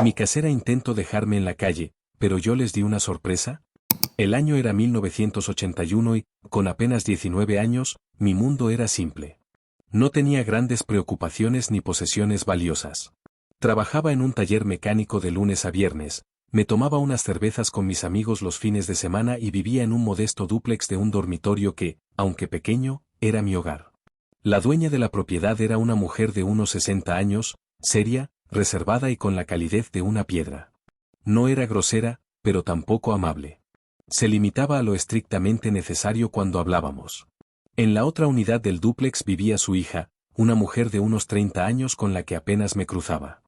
Mi casera intentó dejarme en la calle, pero yo les di una sorpresa. El año era 1981 y, con apenas 19 años, mi mundo era simple. No tenía grandes preocupaciones ni posesiones valiosas. Trabajaba en un taller mecánico de lunes a viernes, me tomaba unas cervezas con mis amigos los fines de semana y vivía en un modesto dúplex de un dormitorio que, aunque pequeño, era mi hogar. La dueña de la propiedad era una mujer de unos 60 años, seria, reservada y con la calidez de una piedra. No era grosera, pero tampoco amable. Se limitaba a lo estrictamente necesario cuando hablábamos. En la otra unidad del dúplex vivía su hija, una mujer de unos 30 años con la que apenas me cruzaba.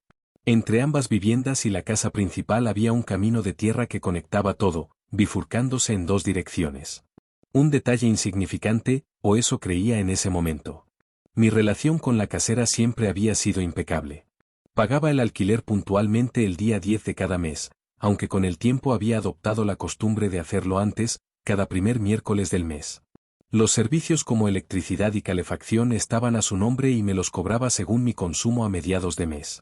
Entre ambas viviendas y la casa principal había un camino de tierra que conectaba todo, bifurcándose en dos direcciones. Un detalle insignificante, o eso creía en ese momento. Mi relación con la casera siempre había sido impecable. Pagaba el alquiler puntualmente el día 10 de cada mes, aunque con el tiempo había adoptado la costumbre de hacerlo antes, cada primer miércoles del mes. Los servicios como electricidad y calefacción estaban a su nombre y me los cobraba según mi consumo a mediados de mes.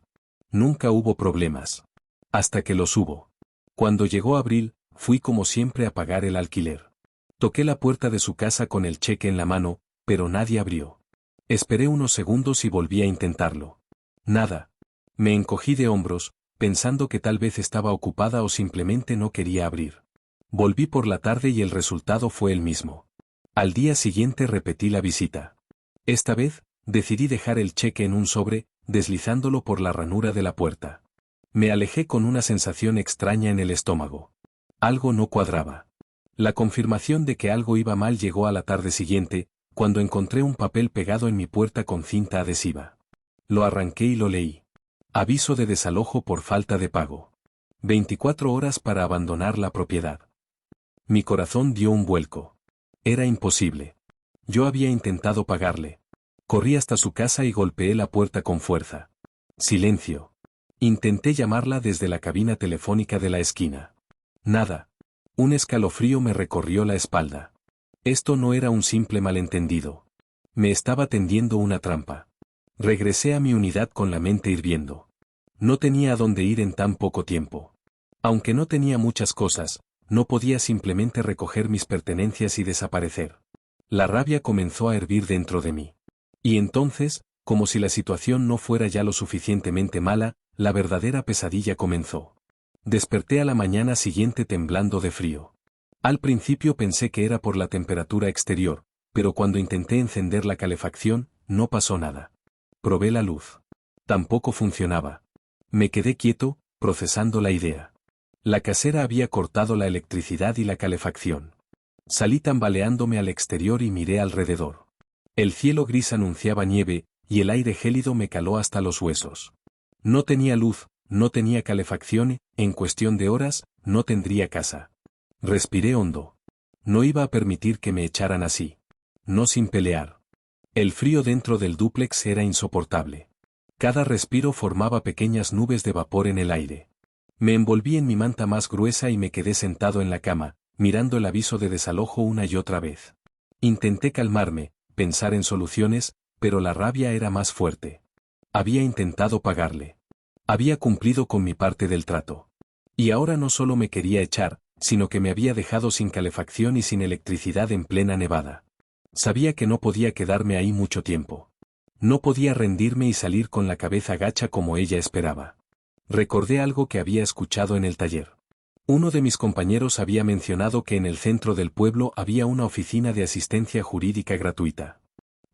Nunca hubo problemas. Hasta que los hubo. Cuando llegó abril, fui como siempre a pagar el alquiler. Toqué la puerta de su casa con el cheque en la mano, pero nadie abrió. Esperé unos segundos y volví a intentarlo. Nada. Me encogí de hombros, pensando que tal vez estaba ocupada o simplemente no quería abrir. Volví por la tarde y el resultado fue el mismo. Al día siguiente repetí la visita. Esta vez, decidí dejar el cheque en un sobre, deslizándolo por la ranura de la puerta. Me alejé con una sensación extraña en el estómago. Algo no cuadraba. La confirmación de que algo iba mal llegó a la tarde siguiente, cuando encontré un papel pegado en mi puerta con cinta adhesiva. Lo arranqué y lo leí. Aviso de desalojo por falta de pago. 24 horas para abandonar la propiedad. Mi corazón dio un vuelco. Era imposible. Yo había intentado pagarle. Corrí hasta su casa y golpeé la puerta con fuerza. Silencio. Intenté llamarla desde la cabina telefónica de la esquina. Nada. Un escalofrío me recorrió la espalda. Esto no era un simple malentendido. Me estaba tendiendo una trampa. Regresé a mi unidad con la mente hirviendo. No tenía a dónde ir en tan poco tiempo. Aunque no tenía muchas cosas, no podía simplemente recoger mis pertenencias y desaparecer. La rabia comenzó a hervir dentro de mí. Y entonces, como si la situación no fuera ya lo suficientemente mala, la verdadera pesadilla comenzó. Desperté a la mañana siguiente temblando de frío. Al principio pensé que era por la temperatura exterior, pero cuando intenté encender la calefacción, no pasó nada. Probé la luz. Tampoco funcionaba. Me quedé quieto, procesando la idea. La casera había cortado la electricidad y la calefacción. Salí tambaleándome al exterior y miré alrededor. El cielo gris anunciaba nieve, y el aire gélido me caló hasta los huesos. No tenía luz, no tenía calefacción, en cuestión de horas, no tendría casa. Respiré hondo. No iba a permitir que me echaran así. No sin pelear. El frío dentro del dúplex era insoportable. Cada respiro formaba pequeñas nubes de vapor en el aire. Me envolví en mi manta más gruesa y me quedé sentado en la cama, mirando el aviso de desalojo una y otra vez. Intenté calmarme, pensar en soluciones, pero la rabia era más fuerte. Había intentado pagarle. Había cumplido con mi parte del trato. Y ahora no solo me quería echar, sino que me había dejado sin calefacción y sin electricidad en plena nevada. Sabía que no podía quedarme ahí mucho tiempo. No podía rendirme y salir con la cabeza gacha como ella esperaba. Recordé algo que había escuchado en el taller. Uno de mis compañeros había mencionado que en el centro del pueblo había una oficina de asistencia jurídica gratuita.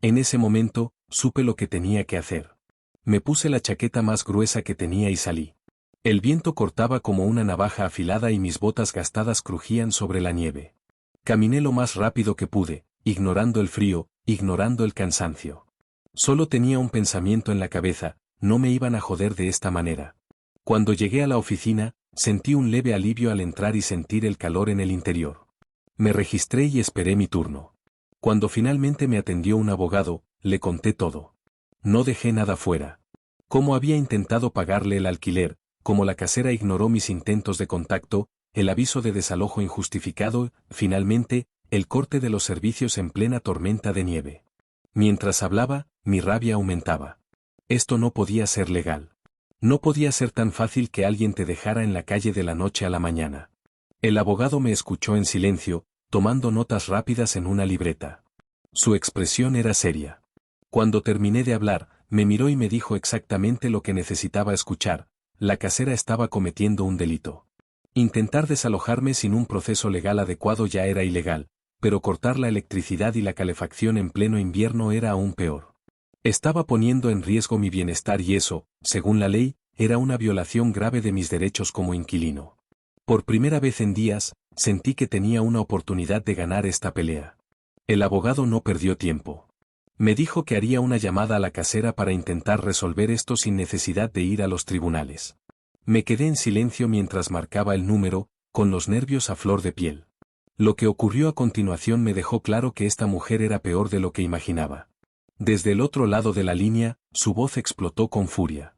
En ese momento, supe lo que tenía que hacer. Me puse la chaqueta más gruesa que tenía y salí. El viento cortaba como una navaja afilada y mis botas gastadas crujían sobre la nieve. Caminé lo más rápido que pude, ignorando el frío, ignorando el cansancio. Solo tenía un pensamiento en la cabeza, no me iban a joder de esta manera. Cuando llegué a la oficina, sentí un leve alivio al entrar y sentir el calor en el interior. Me registré y esperé mi turno. Cuando finalmente me atendió un abogado, le conté todo. No dejé nada fuera. Cómo había intentado pagarle el alquiler, cómo la casera ignoró mis intentos de contacto, el aviso de desalojo injustificado, finalmente, el corte de los servicios en plena tormenta de nieve. Mientras hablaba, mi rabia aumentaba. Esto no podía ser legal. No podía ser tan fácil que alguien te dejara en la calle de la noche a la mañana. El abogado me escuchó en silencio, tomando notas rápidas en una libreta. Su expresión era seria. Cuando terminé de hablar, me miró y me dijo exactamente lo que necesitaba escuchar: la casera estaba cometiendo un delito. Intentar desalojarme sin un proceso legal adecuado ya era ilegal, pero cortar la electricidad y la calefacción en pleno invierno era aún peor. Estaba poniendo en riesgo mi bienestar y eso, según la ley, era una violación grave de mis derechos como inquilino. Por primera vez en días, sentí que tenía una oportunidad de ganar esta pelea. El abogado no perdió tiempo. Me dijo que haría una llamada a la casera para intentar resolver esto sin necesidad de ir a los tribunales. Me quedé en silencio mientras marcaba el número, con los nervios a flor de piel. Lo que ocurrió a continuación me dejó claro que esta mujer era peor de lo que imaginaba. Desde el otro lado de la línea, su voz explotó con furia.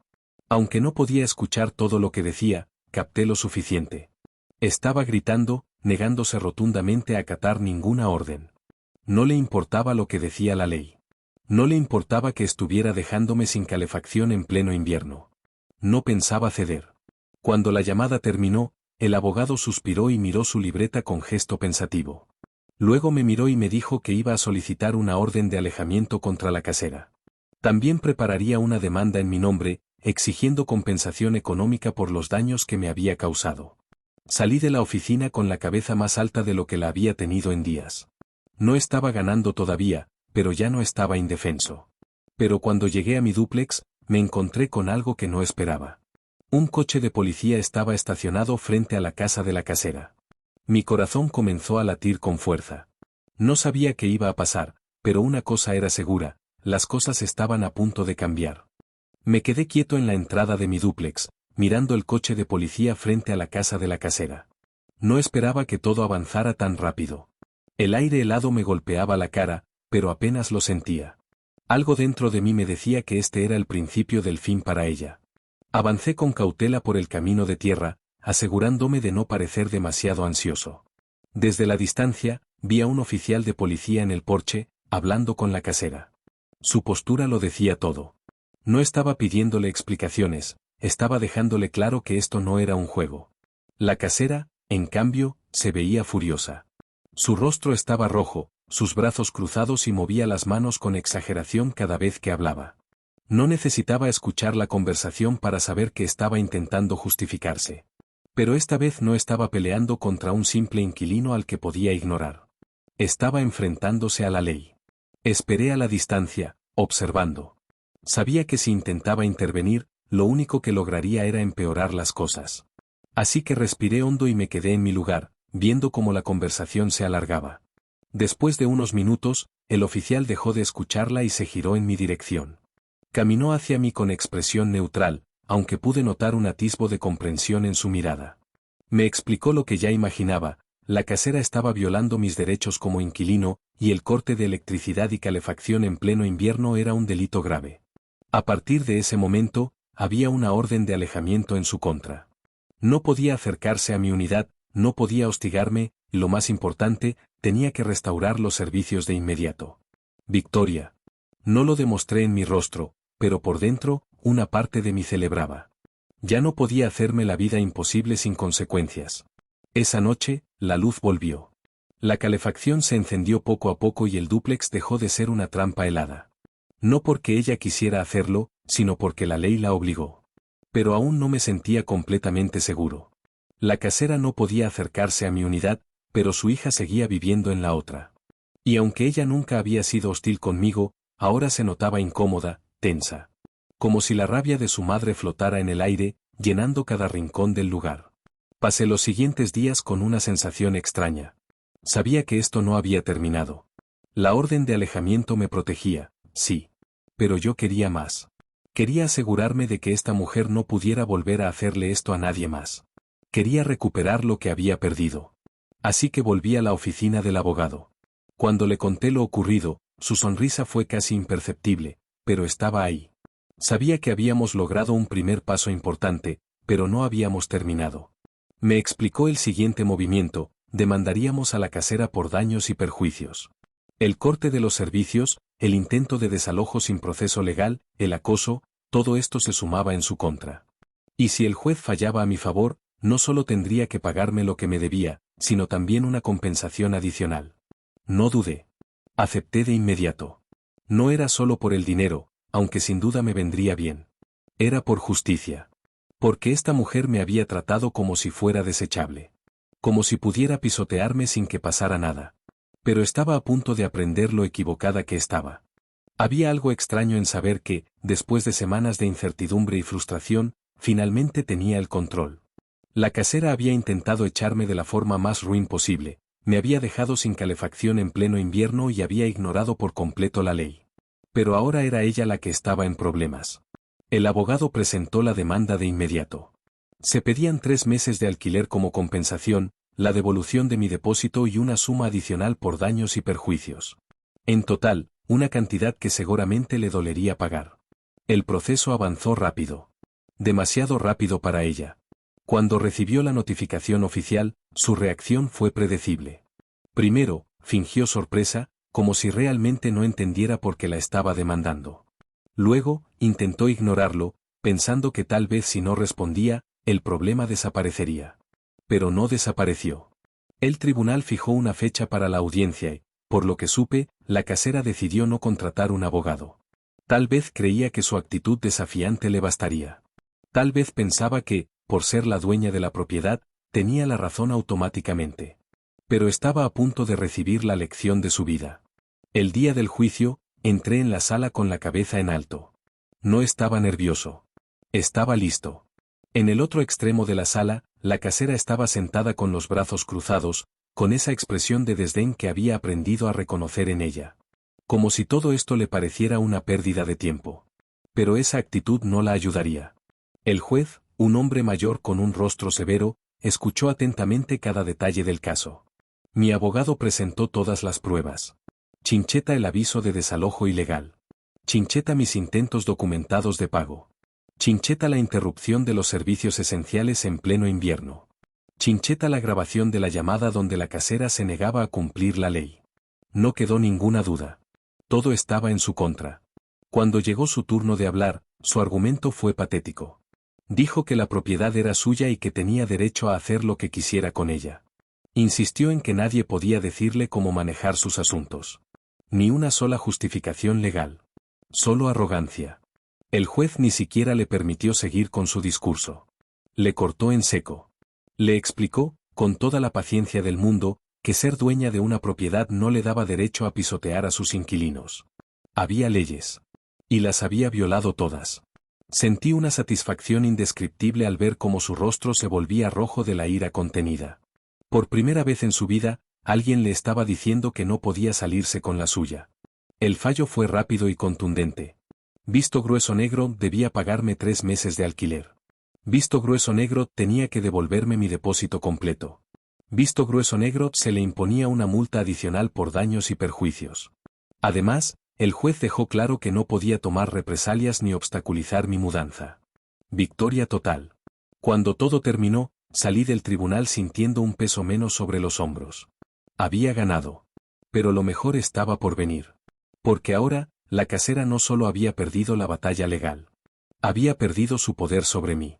Aunque no podía escuchar todo lo que decía, capté lo suficiente. Estaba gritando, negándose rotundamente a acatar ninguna orden. No le importaba lo que decía la ley. No le importaba que estuviera dejándome sin calefacción en pleno invierno. No pensaba ceder. Cuando la llamada terminó, el abogado suspiró y miró su libreta con gesto pensativo. Luego me miró y me dijo que iba a solicitar una orden de alejamiento contra la casera. También prepararía una demanda en mi nombre, exigiendo compensación económica por los daños que me había causado. Salí de la oficina con la cabeza más alta de lo que la había tenido en días. No estaba ganando todavía, pero ya no estaba indefenso. Pero cuando llegué a mi dúplex, me encontré con algo que no esperaba. Un coche de policía estaba estacionado frente a la casa de la casera. Mi corazón comenzó a latir con fuerza. No sabía qué iba a pasar, pero una cosa era segura: las cosas estaban a punto de cambiar. Me quedé quieto en la entrada de mi dúplex, mirando el coche de policía frente a la casa de la casera. No esperaba que todo avanzara tan rápido. El aire helado me golpeaba la cara, pero apenas lo sentía. Algo dentro de mí me decía que este era el principio del fin para ella. Avancé con cautela por el camino de tierra, asegurándome de no parecer demasiado ansioso. Desde la distancia, vi a un oficial de policía en el porche, hablando con la casera. Su postura lo decía todo. No estaba pidiéndole explicaciones, estaba dejándole claro que esto no era un juego. La casera, en cambio, se veía furiosa. Su rostro estaba rojo, sus brazos cruzados y movía las manos con exageración cada vez que hablaba. No necesitaba escuchar la conversación para saber que estaba intentando justificarse. Pero esta vez no estaba peleando contra un simple inquilino al que podía ignorar. Estaba enfrentándose a la ley. Esperé a la distancia, observando. Sabía que si intentaba intervenir, lo único que lograría era empeorar las cosas. Así que respiré hondo y me quedé en mi lugar, viendo cómo la conversación se alargaba. Después de unos minutos, el oficial dejó de escucharla y se giró en mi dirección. Caminó hacia mí con expresión neutral, aunque pude notar un atisbo de comprensión en su mirada. Me explicó lo que ya imaginaba: la casera estaba violando mis derechos como inquilino, y el corte de electricidad y calefacción en pleno invierno era un delito grave. A partir de ese momento, había una orden de alejamiento en su contra. No podía acercarse a mi unidad, no podía hostigarme, y lo más importante, tenía que restaurar los servicios de inmediato. Victoria. No lo demostré en mi rostro, pero por dentro, una parte de mí celebraba. Ya no podía hacerme la vida imposible sin consecuencias. Esa noche, la luz volvió. La calefacción se encendió poco a poco y el dúplex dejó de ser una trampa helada. No porque ella quisiera hacerlo, sino porque la ley la obligó. Pero aún no me sentía completamente seguro. La casera no podía acercarse a mi unidad, pero su hija seguía viviendo en la otra. Y aunque ella nunca había sido hostil conmigo, ahora se notaba incómoda, tensa. Como si la rabia de su madre flotara en el aire, llenando cada rincón del lugar. Pasé los siguientes días con una sensación extraña. Sabía que esto no había terminado. La orden de alejamiento me protegía, sí. Pero yo quería más. Quería asegurarme de que esta mujer no pudiera volver a hacerle esto a nadie más. Quería recuperar lo que había perdido. Así que volví a la oficina del abogado. Cuando le conté lo ocurrido, su sonrisa fue casi imperceptible, pero estaba ahí. Sabía que habíamos logrado un primer paso importante, pero no habíamos terminado. Me explicó el siguiente movimiento: demandaríamos a la casera por daños y perjuicios. El corte de los servicios, el intento de desalojo sin proceso legal, el acoso, todo esto se sumaba en su contra. Y si el juez fallaba a mi favor, no solo tendría que pagarme lo que me debía, sino también una compensación adicional. No dudé. Acepté de inmediato. No era solo por el dinero, aunque sin duda me vendría bien. Era por justicia. Porque esta mujer me había tratado como si fuera desechable. Como si pudiera pisotearme sin que pasara nada. Pero estaba a punto de aprender lo equivocada que estaba. Había algo extraño en saber que, después de semanas de incertidumbre y frustración, finalmente tenía el control. La casera había intentado echarme de la forma más ruin posible, me había dejado sin calefacción en pleno invierno y había ignorado por completo la ley. Pero ahora era ella la que estaba en problemas. El abogado presentó la demanda de inmediato. Se pedían 3 meses de alquiler como compensación, la devolución de mi depósito y una suma adicional por daños y perjuicios. En total, una cantidad que seguramente le dolería pagar. El proceso avanzó rápido. Demasiado rápido para ella. Cuando recibió la notificación oficial, su reacción fue predecible. Primero, fingió sorpresa, como si realmente no entendiera por qué la estaba demandando. Luego, intentó ignorarlo, pensando que tal vez si no respondía, el problema desaparecería. Pero no desapareció. El tribunal fijó una fecha para la audiencia y, por lo que supe, la casera decidió no contratar un abogado. Tal vez creía que su actitud desafiante le bastaría. Tal vez pensaba que, por ser la dueña de la propiedad, tenía la razón automáticamente. Pero estaba a punto de recibir la lección de su vida. El día del juicio, entré en la sala con la cabeza en alto. No estaba nervioso. Estaba listo. En el otro extremo de la sala, la casera estaba sentada con los brazos cruzados, con esa expresión de desdén que había aprendido a reconocer en ella. Como si todo esto le pareciera una pérdida de tiempo. Pero esa actitud no la ayudaría. El juez, un hombre mayor con un rostro severo, escuchó atentamente cada detalle del caso. Mi abogado presentó todas las pruebas. Chincheta el aviso de desalojo ilegal. Chincheta mis intentos documentados de pago. Chincheta la interrupción de los servicios esenciales en pleno invierno. Chincheta la grabación de la llamada donde la casera se negaba a cumplir la ley. No quedó ninguna duda. Todo estaba en su contra. Cuando llegó su turno de hablar, su argumento fue patético. Dijo que la propiedad era suya y que tenía derecho a hacer lo que quisiera con ella. Insistió en que nadie podía decirle cómo manejar sus asuntos. Ni una sola justificación legal. Solo arrogancia. El juez ni siquiera le permitió seguir con su discurso. Le cortó en seco. Le explicó, con toda la paciencia del mundo, que ser dueña de una propiedad no le daba derecho a pisotear a sus inquilinos. Había leyes. Y las había violado todas. Sentí una satisfacción indescriptible al ver cómo su rostro se volvía rojo de la ira contenida. Por primera vez en su vida, alguien le estaba diciendo que no podía salirse con la suya. El fallo fue rápido y contundente. Visto grueso negro debía pagarme 3 meses de alquiler. Visto grueso negro tenía que devolverme mi depósito completo. Visto grueso negro se le imponía una multa adicional por daños y perjuicios. Además, el juez dejó claro que no podía tomar represalias ni obstaculizar mi mudanza. Victoria total. Cuando todo terminó, salí del tribunal sintiendo un peso menos sobre los hombros. Había ganado. Pero lo mejor estaba por venir. Porque ahora, la casera no solo había perdido la batalla legal. Había perdido su poder sobre mí.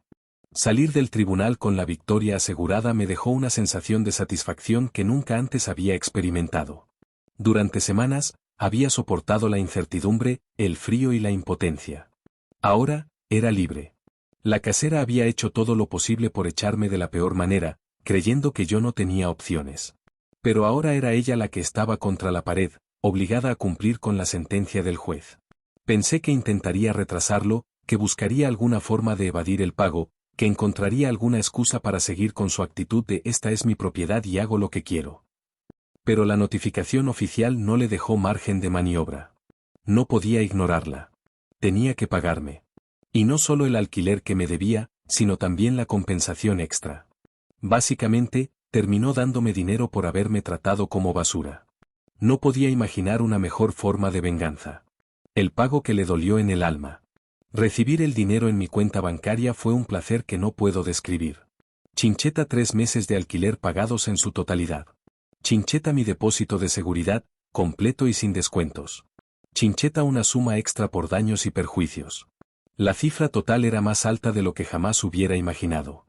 Salir del tribunal con la victoria asegurada me dejó una sensación de satisfacción que nunca antes había experimentado. Durante semanas, había soportado la incertidumbre, el frío y la impotencia. Ahora, era libre. La casera había hecho todo lo posible por echarme de la peor manera, creyendo que yo no tenía opciones. Pero ahora era ella la que estaba contra la pared, obligada a cumplir con la sentencia del juez. Pensé que intentaría retrasarlo, que buscaría alguna forma de evadir el pago, que encontraría alguna excusa para seguir con su actitud de esta es mi propiedad y hago lo que quiero. Pero la notificación oficial no le dejó margen de maniobra. No podía ignorarla. Tenía que pagarme. Y no solo el alquiler que me debía, sino también la compensación extra. Básicamente, terminó dándome dinero por haberme tratado como basura. No podía imaginar una mejor forma de venganza. El pago que le dolió en el alma. Recibir el dinero en mi cuenta bancaria fue un placer que no puedo describir. Chincheta 3 meses de alquiler pagados en su totalidad. Chincheta mi depósito de seguridad, completo y sin descuentos. Chincheta una suma extra por daños y perjuicios. La cifra total era más alta de lo que jamás hubiera imaginado.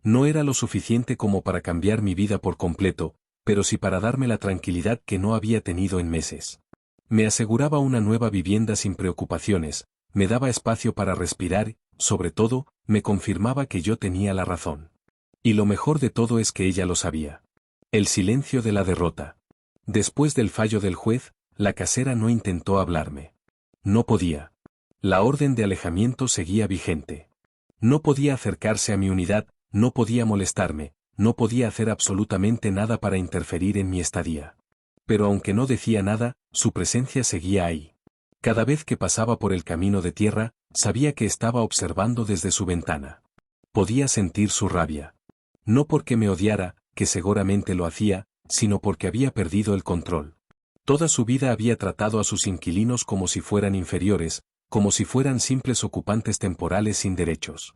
No era lo suficiente como para cambiar mi vida por completo, pero sí para darme la tranquilidad que no había tenido en meses. Me aseguraba una nueva vivienda sin preocupaciones, me daba espacio para respirar, sobre todo, me confirmaba que yo tenía la razón. Y lo mejor de todo es que ella lo sabía. El silencio de la derrota. Después del fallo del juez, la casera no intentó hablarme. No podía. La orden de alejamiento seguía vigente. No podía acercarse a mi unidad, no podía molestarme, no podía hacer absolutamente nada para interferir en mi estadía. Pero aunque no decía nada, su presencia seguía ahí. Cada vez que pasaba por el camino de tierra, sabía que estaba observando desde su ventana. Podía sentir su rabia. No porque me odiara, que seguramente lo hacía, sino porque había perdido el control. Toda su vida había tratado a sus inquilinos como si fueran inferiores, como si fueran simples ocupantes temporales sin derechos.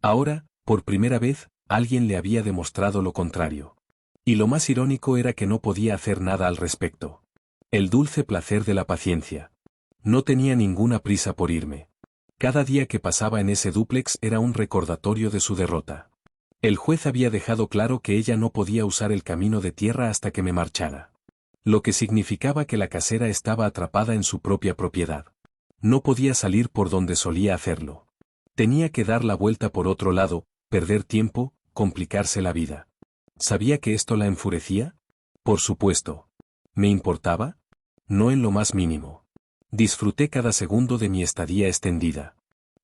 Ahora, por primera vez, alguien le había demostrado lo contrario. Y lo más irónico era que no podía hacer nada al respecto. El dulce placer de la paciencia. No tenía ninguna prisa por irme. Cada día que pasaba en ese dúplex era un recordatorio de su derrota. El juez había dejado claro que ella no podía usar el camino de tierra hasta que me marchara. Lo que significaba que la casera estaba atrapada en su propia propiedad. No podía salir por donde solía hacerlo. Tenía que dar la vuelta por otro lado, perder tiempo, complicarse la vida. ¿Sabía que esto la enfurecía? Por supuesto. ¿Me importaba? No en lo más mínimo. Disfruté cada segundo de mi estadía extendida.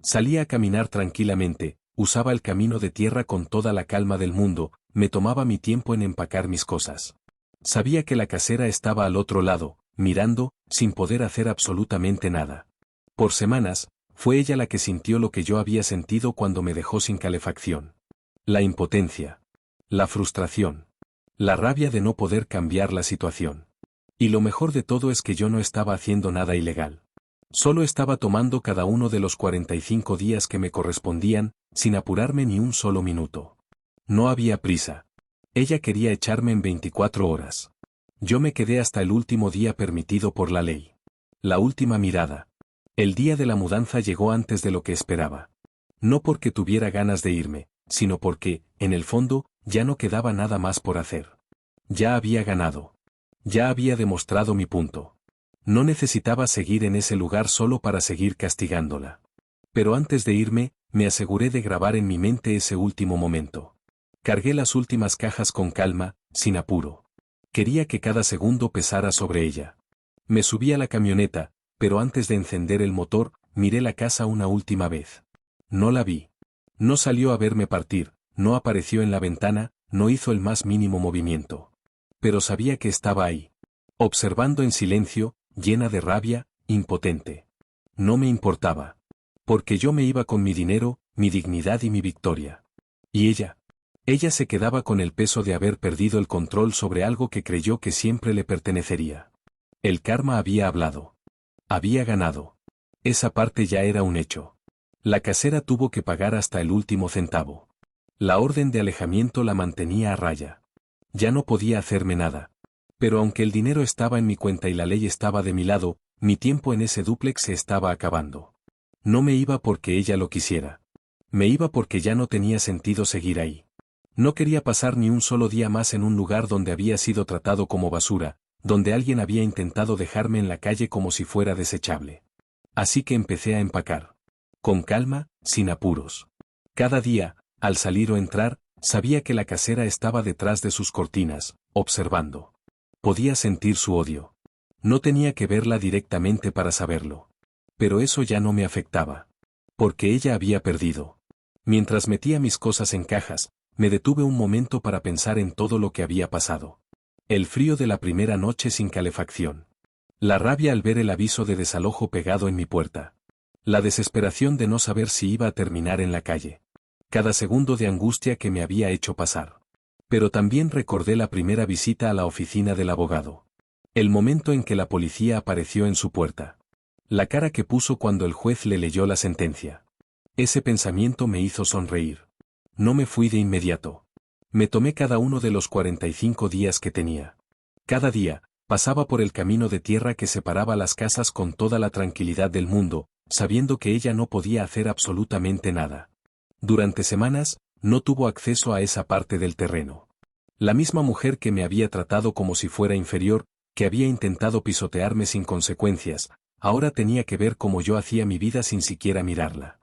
Salía a caminar tranquilamente, usaba el camino de tierra con toda la calma del mundo, me tomaba mi tiempo en empacar mis cosas. Sabía que la casera estaba al otro lado, mirando, sin poder hacer absolutamente nada. Por semanas, fue ella la que sintió lo que yo había sentido cuando me dejó sin calefacción. La impotencia. La frustración. La rabia de no poder cambiar la situación. Y lo mejor de todo es que yo no estaba haciendo nada ilegal. Solo estaba tomando cada uno de los 45 días que me correspondían, sin apurarme ni un solo minuto. No había prisa. Ella quería echarme en 24 horas. Yo me quedé hasta el último día permitido por la ley. La última mirada. El día de la mudanza llegó antes de lo que esperaba. No porque tuviera ganas de irme, sino porque, en el fondo, ya no quedaba nada más por hacer. Ya había ganado. Ya había demostrado mi punto. No necesitaba seguir en ese lugar solo para seguir castigándola. Pero antes de irme, me aseguré de grabar en mi mente ese último momento. Cargué las últimas cajas con calma, sin apuro. Quería que cada segundo pesara sobre ella. Me subí a la camioneta, pero antes de encender el motor, miré la casa una última vez. No la vi. No salió a verme partir, no apareció en la ventana, no hizo el más mínimo movimiento. Pero sabía que estaba ahí. Observando en silencio, llena de rabia, impotente. No me importaba. Porque yo me iba con mi dinero, mi dignidad y mi victoria. Y ella. Ella se quedaba con el peso de haber perdido el control sobre algo que creyó que siempre le pertenecería. El karma había hablado. Había ganado. Esa parte ya era un hecho. La casera tuvo que pagar hasta el último centavo. La orden de alejamiento la mantenía a raya. Ya no podía hacerme nada. Pero aunque el dinero estaba en mi cuenta y la ley estaba de mi lado, mi tiempo en ese dúplex se estaba acabando. No me iba porque ella lo quisiera. Me iba porque ya no tenía sentido seguir ahí. No quería pasar ni un solo día más en un lugar donde había sido tratado como basura, donde alguien había intentado dejarme en la calle como si fuera desechable. Así que empecé a empacar. Con calma, sin apuros. Cada día, al salir o entrar, sabía que la casera estaba detrás de sus cortinas, observando. Podía sentir su odio. No tenía que verla directamente para saberlo. Pero eso ya no me afectaba. Porque ella había perdido. Mientras metía mis cosas en cajas, me detuve un momento para pensar en todo lo que había pasado. El frío de la primera noche sin calefacción. La rabia al ver el aviso de desalojo pegado en mi puerta. La desesperación de no saber si iba a terminar en la calle. Cada segundo de angustia que me había hecho pasar. Pero también recordé la primera visita a la oficina del abogado. El momento en que la policía apareció en su puerta. La cara que puso cuando el juez le leyó la sentencia. Ese pensamiento me hizo sonreír. No me fui de inmediato. Me tomé cada uno de los 45 días que tenía. Cada día, pasaba por el camino de tierra que separaba las casas con toda la tranquilidad del mundo, sabiendo que ella no podía hacer absolutamente nada. Durante semanas, no tuvo acceso a esa parte del terreno. La misma mujer que me había tratado como si fuera inferior, que había intentado pisotearme sin consecuencias, ahora tenía que ver cómo yo hacía mi vida sin siquiera mirarla.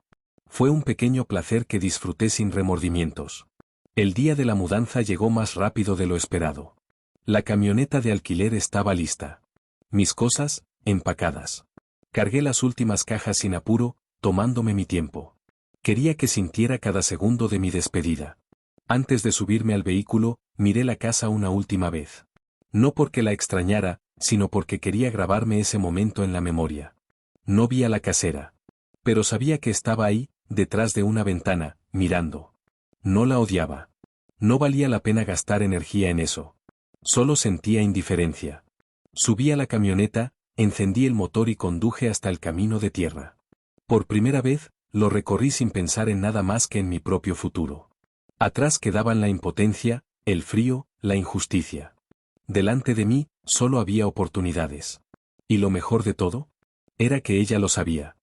Fue un pequeño placer que disfruté sin remordimientos. El día de la mudanza llegó más rápido de lo esperado. La camioneta de alquiler estaba lista. Mis cosas, empacadas. Cargué las últimas cajas sin apuro, tomándome mi tiempo. Quería que sintiera cada segundo de mi despedida. Antes de subirme al vehículo, miré la casa una última vez. No porque la extrañara, sino porque quería grabarme ese momento en la memoria. No vi a la casera. Pero sabía que estaba ahí, detrás de una ventana, mirando. No la odiaba. No valía la pena gastar energía en eso. Solo sentía indiferencia. Subí a la camioneta, encendí el motor y conduje hasta el camino de tierra. Por primera vez, lo recorrí sin pensar en nada más que en mi propio futuro. Atrás quedaban la impotencia, el frío, la injusticia. Delante de mí, solo había oportunidades. Y lo mejor de todo, era que ella lo sabía.